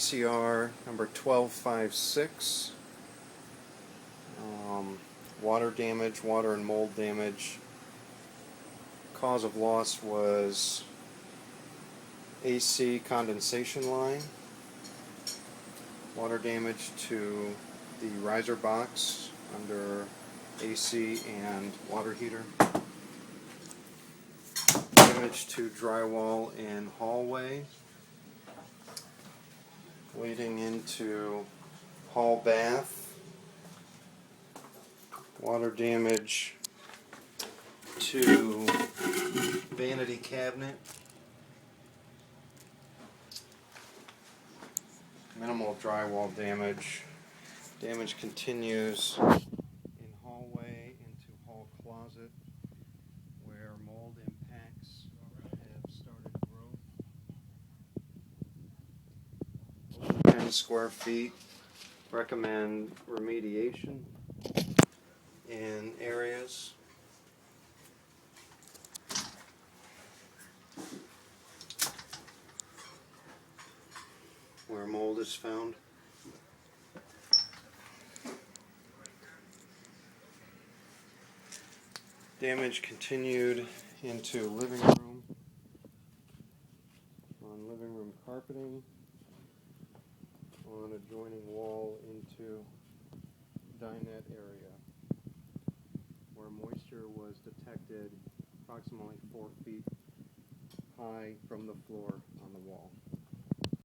DCR number 1256. Water damage, water and mold damage. Cause of loss was AC condensation line. Water damage to the riser box under AC and water heater. Damage to drywall and hallway leading into hall bath. Water damage to vanity cabinet. Minimal drywall damage. Damage continues in hallway into hall closet where mold impacts have started growth. 10 square feet. Recommend remediation in areas. Where mold is found. Damage continued into living room, on living room carpeting, on adjoining wall into dinette area, where moisture was detected approximately 4 feet high from the floor on the wall.